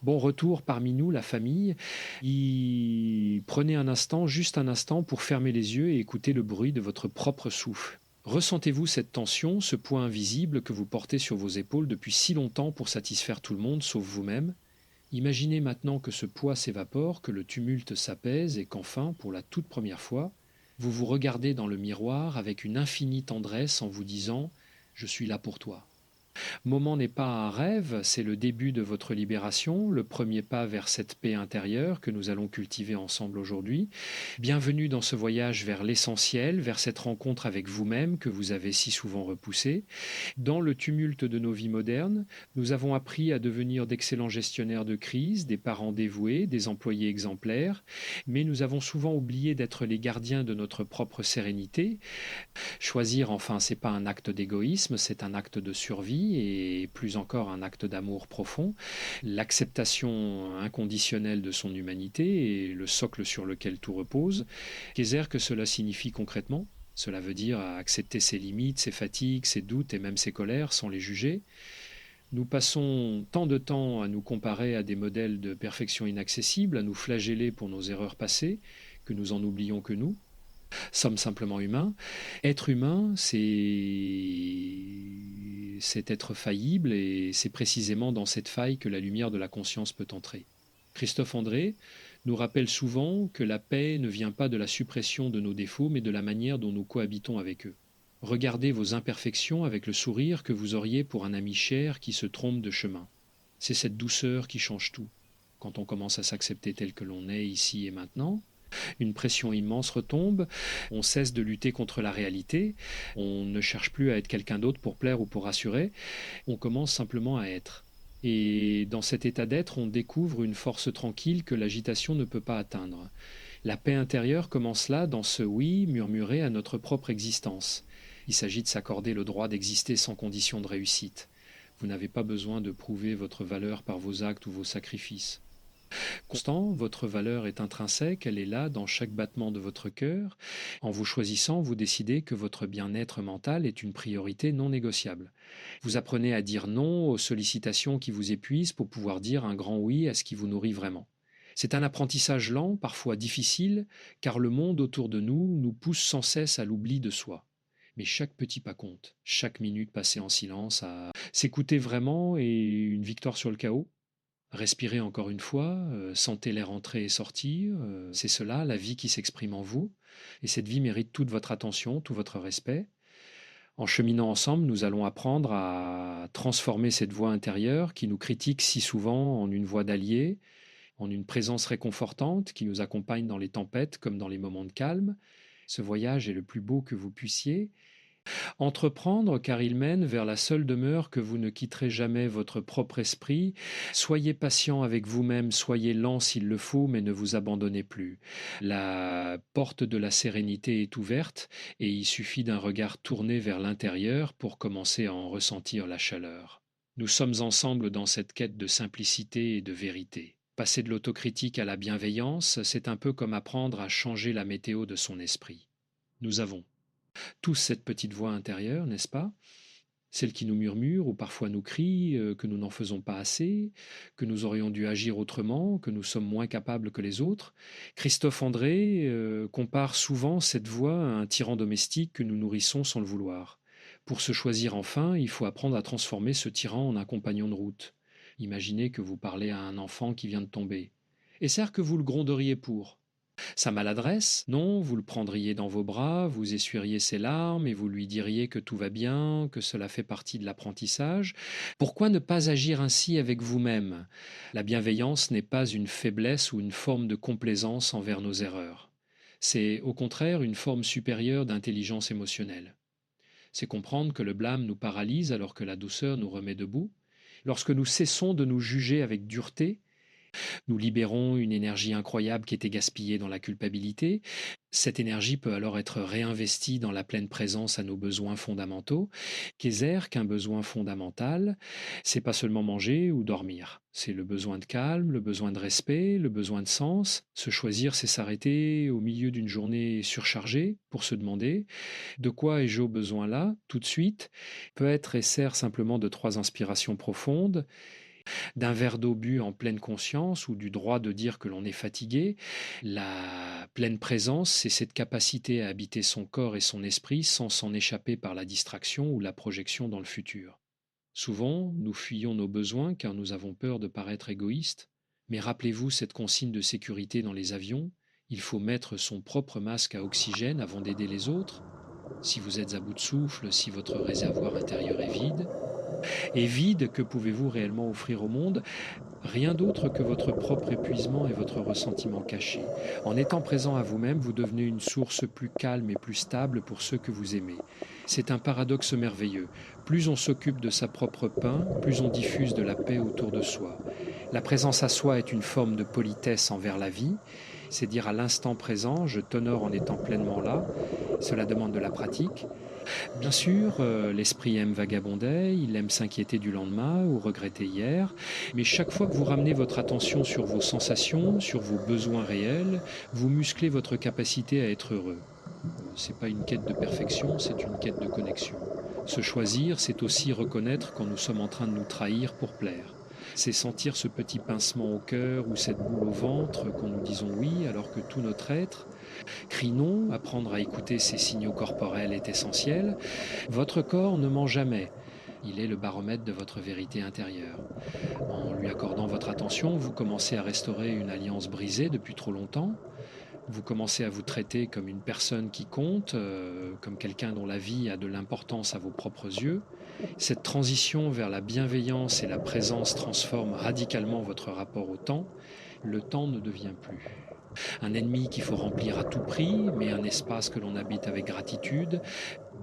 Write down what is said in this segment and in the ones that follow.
Bon retour parmi nous, la famille. Prenez un instant, juste un instant, pour fermer les yeux et écouter le bruit de votre propre souffle. Ressentez-vous cette tension, ce poids invisible que vous portez sur vos épaules depuis si longtemps pour satisfaire tout le monde sauf vous-même? Imaginez maintenant que ce poids s'évapore, que le tumulte s'apaise et qu'enfin, pour la toute première fois, vous vous regardez dans le miroir avec une infinie tendresse en vous disant ⁇ Je suis là pour toi ⁇ Moment n'est pas un rêve, c'est le début de votre libération, le premier pas vers cette paix intérieure que nous allons cultiver ensemble aujourd'hui. Bienvenue dans ce voyage vers l'essentiel, vers cette rencontre avec vous-même que vous avez si souvent repoussée. Dans le tumulte de nos vies modernes, nous avons appris à devenir d'excellents gestionnaires de crise, des parents dévoués, des employés exemplaires, mais nous avons souvent oublié d'être les gardiens de notre propre sérénité. Choisir, enfin, c'est pas un acte d'égoïsme, c'est un acte de survie et plus encore un acte d'amour profond. L'acceptation inconditionnelle de son humanité est le socle sur lequel tout repose. Qu'est-ce que cela signifie concrètement? Cela veut dire accepter ses limites, ses fatigues, ses doutes et même ses colères sans les juger. Nous passons tant de temps à nous comparer à des modèles de perfection inaccessibles, à nous flageller pour nos erreurs passées, que nous en oublions que nous sommes simplement humains. Être humain, c'est être faillible et c'est précisément dans cette faille que la lumière de la conscience peut entrer. Christophe André nous rappelle souvent que la paix ne vient pas de la suppression de nos défauts, mais de la manière dont nous cohabitons avec eux. Regardez vos imperfections avec le sourire que vous auriez pour un ami cher qui se trompe de chemin. C'est cette douceur qui change tout. Quand on commence à s'accepter tel que l'on est ici et maintenant, une pression immense retombe, on cesse de lutter contre la réalité, on ne cherche plus à être quelqu'un d'autre pour plaire ou pour rassurer, on commence simplement à être. Et dans cet état d'être, on découvre une force tranquille que l'agitation ne peut pas atteindre. La paix intérieure commence là, dans ce oui murmuré à notre propre existence. Il s'agit de s'accorder le droit d'exister sans condition de réussite. Vous n'avez pas besoin de prouver votre valeur par vos actes ou vos sacrifices. Constant, votre valeur est intrinsèque, elle est là dans chaque battement de votre cœur. En vous choisissant, vous décidez que votre bien-être mental est une priorité non négociable. Vous apprenez à dire non aux sollicitations qui vous épuisent pour pouvoir dire un grand oui à ce qui vous nourrit vraiment. C'est un apprentissage lent, parfois difficile, car le monde autour de nous nous pousse sans cesse à l'oubli de soi. Mais chaque petit pas compte, chaque minute passée en silence, à s'écouter vraiment est une victoire sur le chaos. Respirez encore une fois, sentez l'air entrer et sortir, c'est cela, la vie qui s'exprime en vous, et cette vie mérite toute votre attention, tout votre respect. En cheminant ensemble, nous allons apprendre à transformer cette voix intérieure qui nous critique si souvent en une voix d'allié, en une présence réconfortante qui nous accompagne dans les tempêtes comme dans les moments de calme. Ce voyage est le plus beau que vous puissiez, entreprendre, car il mène vers la seule demeure que vous ne quitterez jamais, votre propre esprit. Soyez patient avec vous-même, soyez lent s'il le faut, mais ne vous abandonnez plus. La porte de la sérénité est ouverte et il suffit d'un regard tourné vers l'intérieur pour commencer à en ressentir la chaleur. Nous sommes ensemble dans cette quête de simplicité et de vérité. Passer de l'autocritique à la bienveillance, c'est un peu comme apprendre à changer la météo de son esprit. Nous avons tous cette petite voix intérieure, n'est-ce pas? Celle qui nous murmure ou parfois nous crie que nous n'en faisons pas assez, que nous aurions dû agir autrement, que nous sommes moins capables que les autres. Christophe André compare souvent cette voix à un tyran domestique que nous nourrissons sans le vouloir. Pour se choisir enfin, il faut apprendre à transformer ce tyran en un compagnon de route. Imaginez que vous parlez à un enfant qui vient de tomber. Et certes que vous le gronderiez pour. Sa maladresse, non, vous le prendriez dans vos bras, vous essuieriez ses larmes et vous lui diriez que tout va bien, que cela fait partie de l'apprentissage. Pourquoi ne pas agir ainsi avec vous-même? La bienveillance n'est pas une faiblesse ou une forme de complaisance envers nos erreurs. C'est au contraire une forme supérieure d'intelligence émotionnelle. C'est comprendre que le blâme nous paralyse alors que la douceur nous remet debout. Lorsque nous cessons de nous juger avec dureté, nous libérons une énergie incroyable qui était gaspillée dans la culpabilité. Cette énergie peut alors être réinvestie dans la pleine présence à nos besoins fondamentaux. Qu'un besoin fondamental, c'est pas seulement manger ou dormir. C'est le besoin de calme, le besoin de respect, le besoin de sens. Se choisir, c'est s'arrêter au milieu d'une journée surchargée pour se demander de quoi ai-je besoin là, tout de suite. Peut être et sert simplement de trois inspirations profondes d'un verre d'eau bu en pleine conscience ou du droit de dire que l'on est fatigué. La pleine présence, c'est cette capacité à habiter son corps et son esprit sans s'en échapper par la distraction ou la projection dans le futur. Souvent, nous fuyons nos besoins car nous avons peur de paraître égoïstes, mais rappelez-vous cette consigne de sécurité dans les avions, il faut mettre son propre masque à oxygène avant d'aider les autres. Si vous êtes à bout de souffle, si votre réservoir intérieur est vide, que pouvez-vous réellement offrir au monde? Rien d'autre que votre propre épuisement et votre ressentiment caché. En étant présent à vous-même, vous devenez une source plus calme et plus stable pour ceux que vous aimez. C'est un paradoxe merveilleux. Plus on s'occupe de sa propre paix, plus on diffuse de la paix autour de soi. La présence à soi est une forme de politesse envers la vie. C'est dire à l'instant présent, je t'honore en étant pleinement là. Cela demande de la pratique. Bien sûr, l'esprit aime vagabonder, il aime s'inquiéter du lendemain ou regretter hier, mais chaque fois que vous ramenez votre attention sur vos sensations, sur vos besoins réels, vous musclez votre capacité à être heureux. C'est pas une quête de perfection, c'est une quête de connexion. Se choisir, c'est aussi reconnaître quand nous sommes en train de nous trahir pour plaire. C'est sentir ce petit pincement au cœur ou cette boule au ventre quand nous disons oui alors que tout notre être crie non. Apprendre à écouter ces signaux corporels est essentiel. Votre corps ne ment jamais. Il est le baromètre de votre vérité intérieure. En lui accordant votre attention, vous commencez à restaurer une alliance brisée depuis trop longtemps. Vous commencez à vous traiter comme une personne qui compte, comme quelqu'un dont la vie a de l'importance à vos propres yeux. Cette transition vers la bienveillance et la présence transforme radicalement votre rapport au temps. Le temps ne devient plus un ennemi qu'il faut remplir à tout prix, mais un espace que l'on habite avec gratitude.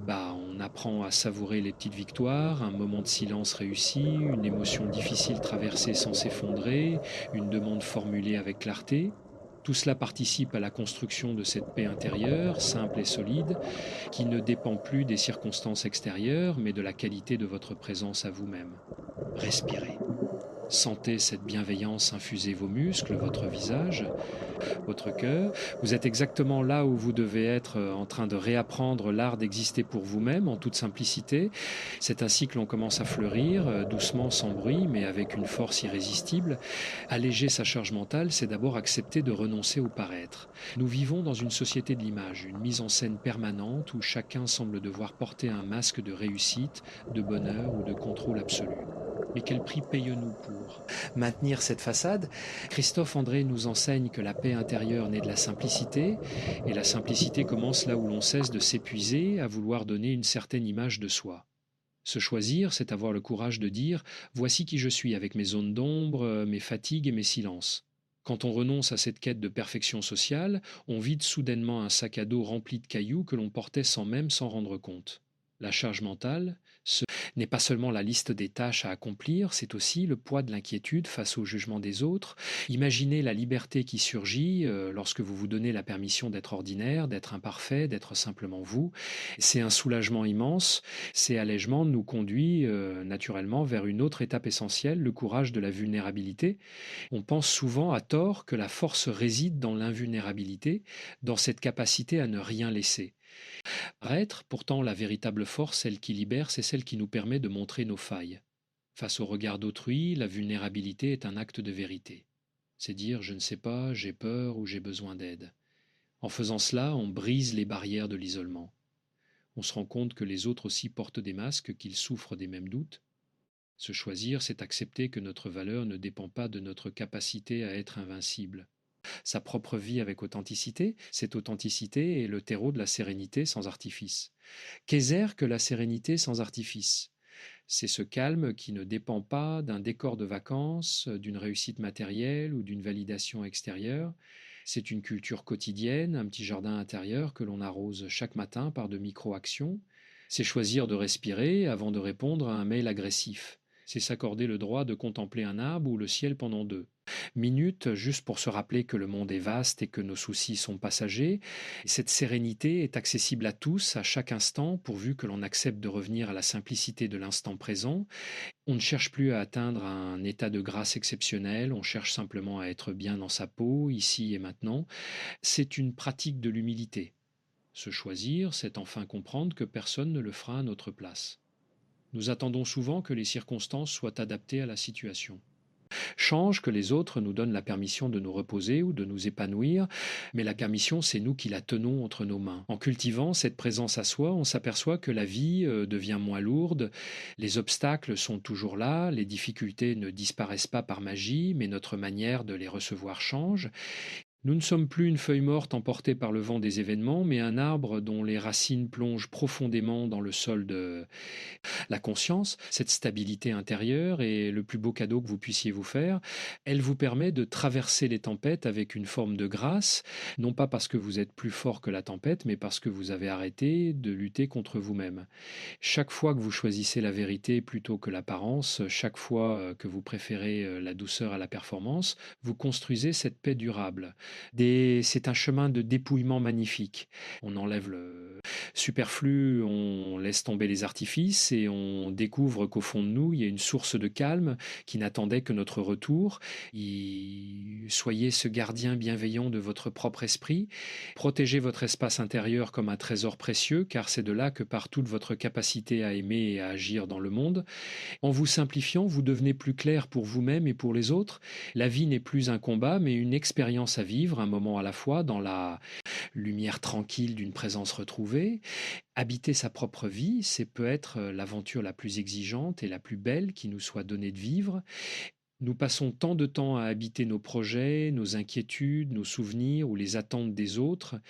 On apprend à savourer les petites victoires, un moment de silence réussi, une émotion difficile traversée sans s'effondrer, une demande formulée avec clarté. Tout cela participe à la construction de cette paix intérieure, simple et solide, qui ne dépend plus des circonstances extérieures, mais de la qualité de votre présence à vous-même. Respirez. Sentez cette bienveillance infuser vos muscles, votre visage, votre cœur. Vous êtes exactement là où vous devez être en train de réapprendre l'art d'exister pour vous-même en toute simplicité. C'est ainsi que l'on commence à fleurir, doucement, sans bruit, mais avec une force irrésistible. Alléger sa charge mentale, c'est d'abord accepter de renoncer au paraître. Nous vivons dans une société de l'image, une mise en scène permanente où chacun semble devoir porter un masque de réussite, de bonheur ou de contrôle absolu. Mais quel prix payons-nous pour maintenir cette façade? Christophe André nous enseigne que la paix intérieure naît de la simplicité, et la simplicité commence là où l'on cesse de s'épuiser à vouloir donner une certaine image de soi. Se choisir, c'est avoir le courage de dire « Voici qui je suis avec mes zones d'ombre, mes fatigues et mes silences ». Quand on renonce à cette quête de perfection sociale, on vide soudainement un sac à dos rempli de cailloux que l'on portait sans même s'en rendre compte. La charge mentale, n'est pas seulement la liste des tâches à accomplir, c'est aussi le poids de l'inquiétude face au jugement des autres. Imaginez la liberté qui surgit lorsque vous vous donnez la permission d'être ordinaire, d'être imparfait, d'être simplement vous. C'est un soulagement immense. Ces allègements nous conduisent naturellement vers une autre étape essentielle, le courage de la vulnérabilité. On pense souvent à tort que la force réside dans l'invulnérabilité, dans cette capacité à ne rien laisser. Paraître, pourtant, la véritable force, celle qui libère, c'est celle qui nous permet de montrer nos failles. Face au regard d'autrui, la vulnérabilité est un acte de vérité. C'est dire je ne sais pas, j'ai peur ou j'ai besoin d'aide. En faisant cela, on brise les barrières de l'isolement. On se rend compte que les autres aussi portent des masques, qu'ils souffrent des mêmes doutes. Se choisir, c'est accepter que notre valeur ne dépend pas de notre capacité à être invincible. Sa propre vie avec authenticité, cette authenticité est le terreau de la sérénité sans artifice. Qu'est-ce que la sérénité sans artifice? C'est ce calme qui ne dépend pas d'un décor de vacances, d'une réussite matérielle ou d'une validation extérieure. C'est une culture quotidienne, un petit jardin intérieur que l'on arrose chaque matin par de micro-actions. C'est choisir de respirer avant de répondre à un mail agressif. C'est s'accorder le droit de contempler un arbre ou le ciel pendant 2 minutes, juste pour se rappeler que le monde est vaste et que nos soucis sont passagers. Cette sérénité est accessible à tous, à chaque instant, pourvu que l'on accepte de revenir à la simplicité de l'instant présent. On ne cherche plus à atteindre un état de grâce exceptionnel, on cherche simplement à être bien dans sa peau, ici et maintenant. C'est une pratique de l'humilité. Se choisir, c'est enfin comprendre que personne ne le fera à notre place. Nous attendons souvent que les circonstances soient adaptées à la situation. Change, que les autres nous donnent la permission de nous reposer ou de nous épanouir, mais la permission, c'est nous qui la tenons entre nos mains. En cultivant cette présence à soi, on s'aperçoit que la vie devient moins lourde, les obstacles sont toujours là, les difficultés ne disparaissent pas par magie, mais notre manière de les recevoir change. Nous ne sommes plus une feuille morte emportée par le vent des événements, mais un arbre dont les racines plongent profondément dans le sol de la conscience. Cette stabilité intérieure est le plus beau cadeau que vous puissiez vous faire. Elle vous permet de traverser les tempêtes avec une forme de grâce, non pas parce que vous êtes plus fort que la tempête, mais parce que vous avez arrêté de lutter contre vous-même. Chaque fois que vous choisissez la vérité plutôt que l'apparence, chaque fois que vous préférez la douceur à la performance, vous construisez cette paix durable. C'est un chemin de dépouillement magnifique. On enlève le superflu, on laisse tomber les artifices et on découvre qu'au fond de nous, il y a une source de calme qui n'attendait que notre retour. Soyez ce gardien bienveillant de votre propre esprit. Protégez votre espace intérieur comme un trésor précieux, car c'est de là que part toute votre capacité à aimer et à agir dans le monde. En vous simplifiant, vous devenez plus clair pour vous-même et pour les autres. La vie n'est plus un combat, mais une expérience à vivre, un moment à la fois, dans la lumière tranquille d'une présence retrouvée. Habiter sa propre vie, c'est peut être l'aventure la plus exigeante et la plus belle qui nous soit donnée de vivre. Nous passons tant de temps à habiter nos projets, nos inquiétudes, nos souvenirs ou les attentes des autres,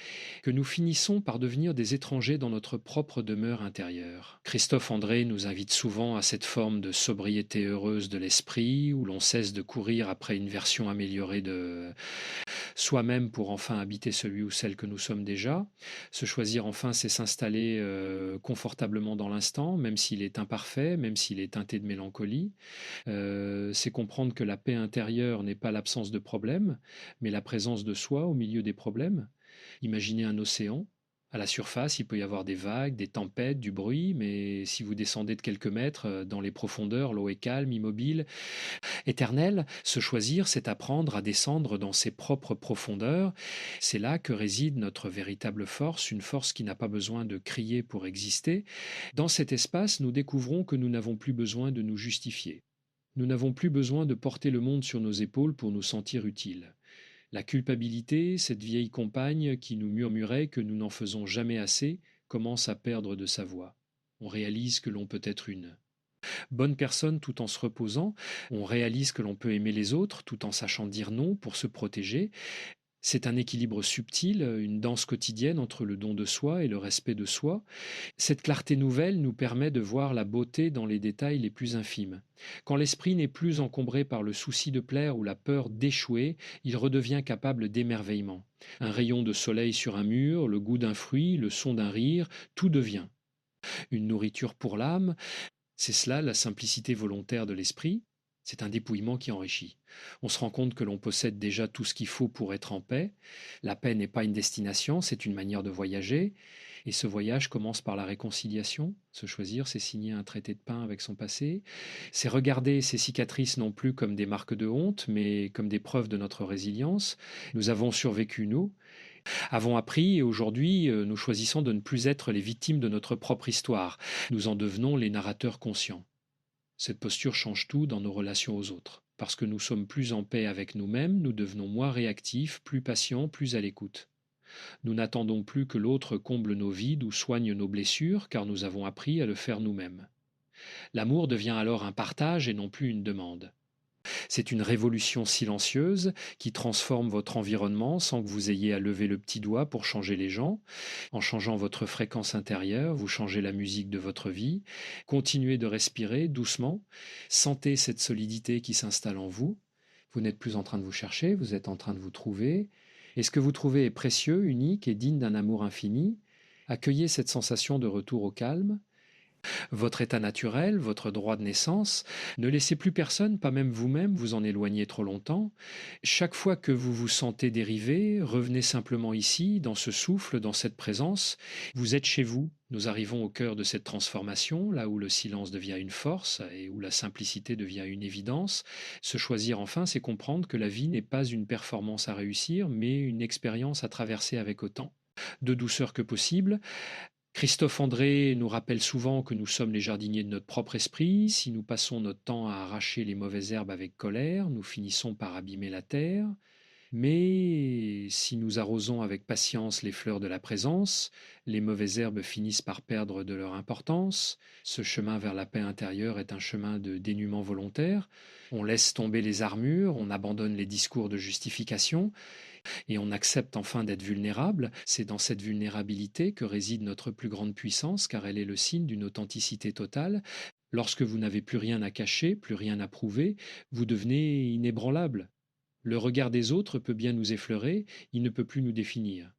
que nous finissons par devenir des étrangers dans notre propre demeure intérieure. Christophe André nous invite souvent à cette forme de sobriété heureuse de l'esprit, où l'on cesse de courir après une version améliorée de soi-même pour enfin habiter celui ou celle que nous sommes déjà. Se choisir enfin, c'est s'installer confortablement dans l'instant, même s'il est imparfait, même s'il est teinté de mélancolie. C'est comprendre que la paix intérieure n'est pas l'absence de problèmes, mais la présence de soi au milieu des problèmes. Imaginez un océan. À la surface, il peut y avoir des vagues, des tempêtes, du bruit, mais si vous descendez de quelques mètres dans les profondeurs, l'eau est calme, immobile, éternelle. Se choisir, c'est apprendre à descendre dans ses propres profondeurs. C'est là que réside notre véritable force, une force qui n'a pas besoin de crier pour exister. Dans cet espace, nous découvrons que nous n'avons plus besoin de nous justifier. Nous n'avons plus besoin de porter le monde sur nos épaules pour nous sentir utiles. La culpabilité, cette vieille compagne qui nous murmurait que nous n'en faisons jamais assez, commence à perdre de sa voix. On réalise que l'on peut être une bonne personne tout en se reposant, on réalise que l'on peut aimer les autres tout en sachant dire non pour se protéger. C'est un équilibre subtil, une danse quotidienne entre le don de soi et le respect de soi. Cette clarté nouvelle nous permet de voir la beauté dans les détails les plus infimes. Quand l'esprit n'est plus encombré par le souci de plaire ou la peur d'échouer, il redevient capable d'émerveillement. Un rayon de soleil sur un mur, le goût d'un fruit, le son d'un rire, tout devient une nourriture pour l'âme. C'est cela la simplicité volontaire de l'esprit. C'est un dépouillement qui enrichit. On se rend compte que l'on possède déjà tout ce qu'il faut pour être en paix. La paix n'est pas une destination, c'est une manière de voyager. Et ce voyage commence par la réconciliation. Se choisir, c'est signer un traité de paix avec son passé. C'est regarder ces cicatrices non plus comme des marques de honte, mais comme des preuves de notre résilience. Nous avons survécu, nous, avons appris et aujourd'hui nous choisissons de ne plus être les victimes de notre propre histoire. Nous en devenons les narrateurs conscients. Cette posture change tout dans nos relations aux autres. Parce que nous sommes plus en paix avec nous-mêmes, nous devenons moins réactifs, plus patients, plus à l'écoute. Nous n'attendons plus que l'autre comble nos vides ou soigne nos blessures, car nous avons appris à le faire nous-mêmes. L'amour devient alors un partage et non plus une demande. C'est une révolution silencieuse qui transforme votre environnement sans que vous ayez à lever le petit doigt pour changer les gens. En changeant votre fréquence intérieure, vous changez la musique de votre vie. Continuez de respirer doucement. Sentez cette solidité qui s'installe en vous. Vous n'êtes plus en train de vous chercher, vous êtes en train de vous trouver. Et ce que vous trouvez est précieux, unique et digne d'un amour infini. Accueillez cette sensation de retour au calme. Votre état naturel, votre droit de naissance, ne laissez plus personne, pas même vous-même, vous en éloigner trop longtemps. Chaque fois que vous vous sentez dérivé, revenez simplement ici, dans ce souffle, dans cette présence. Vous êtes chez vous. Nous arrivons au cœur de cette transformation, là où le silence devient une force et où la simplicité devient une évidence. Se choisir enfin, c'est comprendre que la vie n'est pas une performance à réussir, mais une expérience à traverser avec autant de douceur que possible, Christophe André nous rappelle souvent que nous sommes les jardiniers de notre propre esprit. Si nous passons notre temps à arracher les mauvaises herbes avec colère, nous finissons par abîmer la terre. Mais si nous arrosons avec patience les fleurs de la présence, les mauvaises herbes finissent par perdre de leur importance. Ce chemin vers la paix intérieure est un chemin de dénuement volontaire. On laisse tomber les armures, on abandonne les discours de justification et on accepte enfin d'être vulnérable. C'est dans cette vulnérabilité que réside notre plus grande puissance, car elle est le signe d'une authenticité totale. Lorsque vous n'avez plus rien à cacher, plus rien à prouver, vous devenez inébranlable. Le regard des autres peut bien nous effleurer, il ne peut plus nous définir.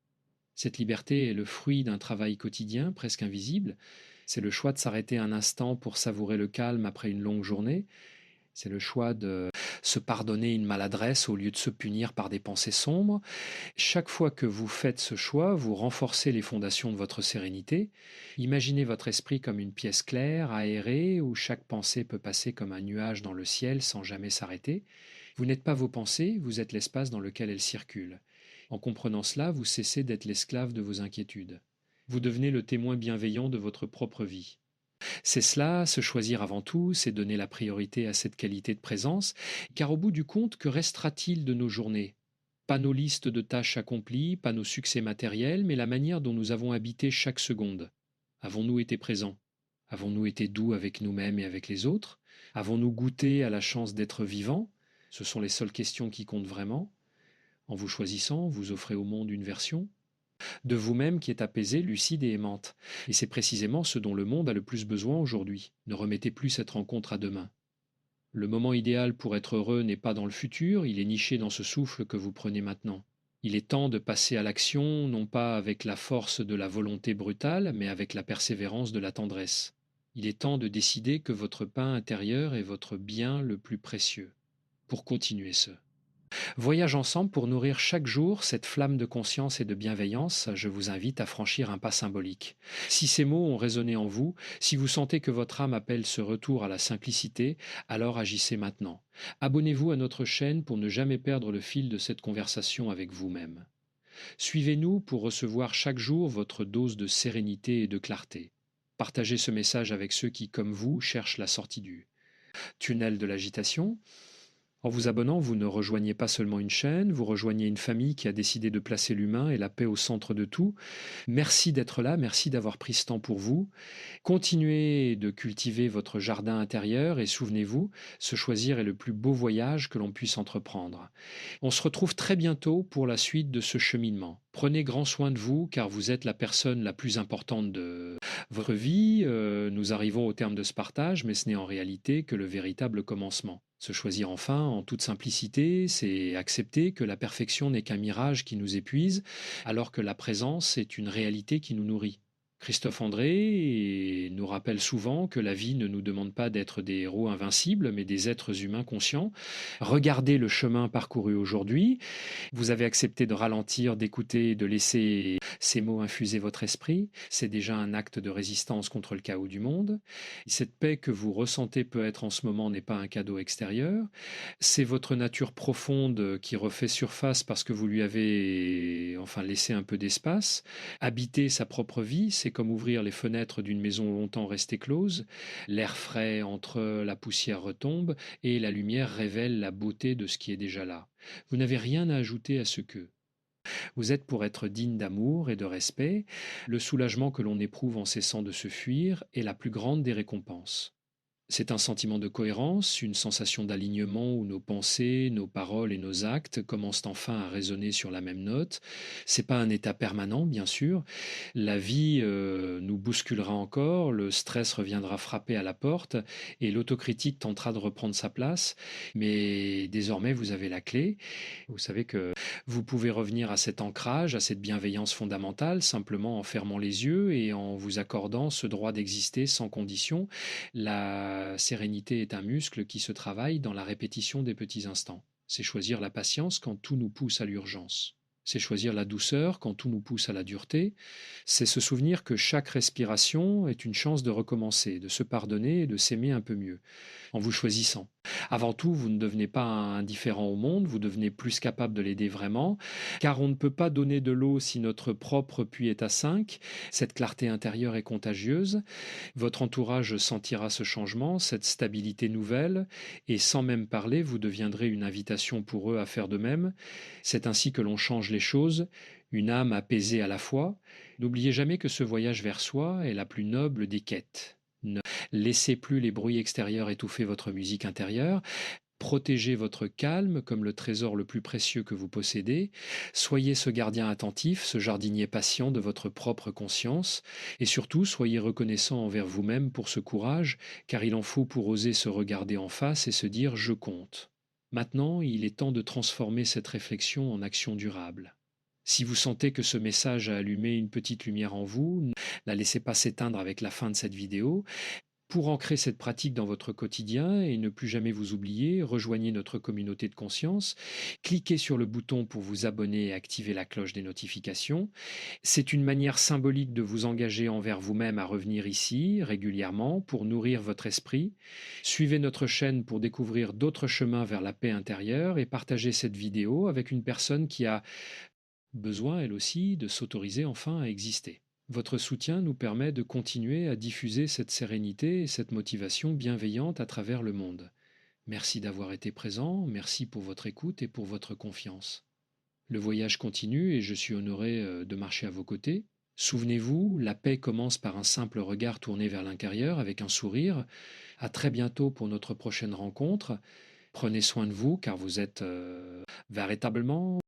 Cette liberté est le fruit d'un travail quotidien, presque invisible. C'est le choix de s'arrêter un instant pour savourer le calme après une longue journée. C'est le choix de se pardonner une maladresse au lieu de se punir par des pensées sombres. Chaque fois que vous faites ce choix, vous renforcez les fondations de votre sérénité. Imaginez votre esprit comme une pièce claire, aérée, où chaque pensée peut passer comme un nuage dans le ciel sans jamais s'arrêter. Vous n'êtes pas vos pensées, vous êtes l'espace dans lequel elles circulent. En comprenant cela, vous cessez d'être l'esclave de vos inquiétudes. Vous devenez le témoin bienveillant de votre propre vie. C'est cela, se choisir avant tout, c'est donner la priorité à cette qualité de présence, car au bout du compte, que restera-t-il de nos journées? Pas nos listes de tâches accomplies, pas nos succès matériels, mais la manière dont nous avons habité chaque seconde. Avons-nous été présents? Avons-nous été doux avec nous-mêmes et avec les autres? Avons-nous goûté à la chance d'être vivants? Ce sont les seules questions qui comptent vraiment. En vous choisissant, vous offrez au monde une version de vous-même qui est apaisée, lucide et aimante. Et c'est précisément ce dont le monde a le plus besoin aujourd'hui. Ne remettez plus cette rencontre à demain. Le moment idéal pour être heureux n'est pas dans le futur, il est niché dans ce souffle que vous prenez maintenant. Il est temps de passer à l'action, non pas avec la force de la volonté brutale, mais avec la persévérance de la tendresse. Il est temps de décider que votre pain intérieur est votre bien le plus précieux. Pour continuer ce voyage ensemble pour nourrir chaque jour cette flamme de conscience et de bienveillance, je vous invite à franchir un pas symbolique. Si ces mots ont résonné en vous, si vous sentez que votre âme appelle ce retour à la simplicité, alors agissez maintenant. Abonnez-vous à notre chaîne pour ne jamais perdre le fil de cette conversation avec vous-même. Suivez-nous pour recevoir chaque jour votre dose de sérénité et de clarté. Partagez ce message avec ceux qui, comme vous, cherchent la sortie du tunnel de l'agitation. En vous abonnant, vous ne rejoignez pas seulement une chaîne, vous rejoignez une famille qui a décidé de placer l'humain et la paix au centre de tout. Merci d'être là, merci d'avoir pris ce temps pour vous. Continuez de cultiver votre jardin intérieur et souvenez-vous, se choisir est le plus beau voyage que l'on puisse entreprendre. On se retrouve très bientôt pour la suite de ce cheminement. Prenez grand soin de vous car vous êtes la personne la plus importante de votre vie. Nous arrivons au terme de ce partage, mais ce n'est en réalité que le véritable commencement. Se choisir enfin en toute simplicité, c'est accepter que la perfection n'est qu'un mirage qui nous épuise, alors que la présence est une réalité qui nous nourrit. Christophe André nous rappelle souvent que la vie ne nous demande pas d'être des héros invincibles, mais des êtres humains conscients. Regardez le chemin parcouru aujourd'hui. Vous avez accepté de ralentir, d'écouter, de laisser ces mots infuser votre esprit. C'est déjà un acte de résistance contre le chaos du monde. Cette paix que vous ressentez peut être en ce moment n'est pas un cadeau extérieur. C'est votre nature profonde qui refait surface parce que vous lui avez laissé un peu d'espace. Habiter sa propre vie, c'est comme ouvrir les fenêtres d'une maison longtemps restée close. L'air frais entre la poussière retombe et la lumière révèle la beauté de ce qui est déjà là. Vous n'avez rien à ajouter à ce que. Vous êtes pour être digne d'amour et de respect. Le soulagement que l'on éprouve en cessant de se fuir est la plus grande des récompenses. C'est un sentiment de cohérence, une sensation d'alignement où nos pensées, nos paroles et nos actes commencent enfin à résonner sur la même note. C'est pas un état permanent, bien sûr. La vie nous bousculera encore, le stress reviendra frapper à la porte et l'autocritique tentera de reprendre sa place. Mais désormais, vous avez la clé. Vous savez que vous pouvez revenir à cet ancrage, à cette bienveillance fondamentale, simplement en fermant les yeux et en vous accordant ce droit d'exister sans condition. La sérénité est un muscle qui se travaille dans la répétition des petits instants. C'est choisir la patience quand tout nous pousse à l'urgence. C'est choisir la douceur quand tout nous pousse à la dureté. C'est se souvenir que chaque respiration est une chance de recommencer, de se pardonner et de s'aimer un peu mieux, en vous choisissant. Avant tout, vous ne devenez pas indifférent au monde, vous devenez plus capable de l'aider vraiment, car on ne peut pas donner de l'eau si notre propre puits est à 5. Cette clarté intérieure est contagieuse. Votre entourage sentira ce changement, cette stabilité nouvelle, et sans même parler, vous deviendrez une invitation pour eux à faire de même. C'est ainsi que l'on change les choses, une âme apaisée à la fois. N'oubliez jamais que ce voyage vers soi est la plus noble des quêtes. Ne laissez plus les bruits extérieurs étouffer votre musique intérieure. Protégez votre calme comme le trésor le plus précieux que vous possédez. Soyez ce gardien attentif, ce jardinier patient de votre propre conscience. Et surtout, soyez reconnaissant envers vous-même pour ce courage, car il en faut pour oser se regarder en face et se dire «je compte». Maintenant, il est temps de transformer cette réflexion en action durable. Si vous sentez que ce message a allumé une petite lumière en vous, ne la laissez pas s'éteindre avec la fin de cette vidéo. Pour ancrer cette pratique dans votre quotidien et ne plus jamais vous oublier, rejoignez notre communauté de conscience. Cliquez sur le bouton pour vous abonner et activer la cloche des notifications. C'est une manière symbolique de vous engager envers vous-même à revenir ici régulièrement pour nourrir votre esprit. Suivez notre chaîne pour découvrir d'autres chemins vers la paix intérieure et partagez cette vidéo avec une personne qui a besoin, elle aussi, de s'autoriser enfin à exister. Votre soutien nous permet de continuer à diffuser cette sérénité et cette motivation bienveillante à travers le monde. Merci d'avoir été présent, merci pour votre écoute et pour votre confiance. Le voyage continue et je suis honoré de marcher à vos côtés. Souvenez-vous, la paix commence par un simple regard tourné vers l'intérieur avec un sourire. À très bientôt pour notre prochaine rencontre. Prenez soin de vous car vous êtes véritablement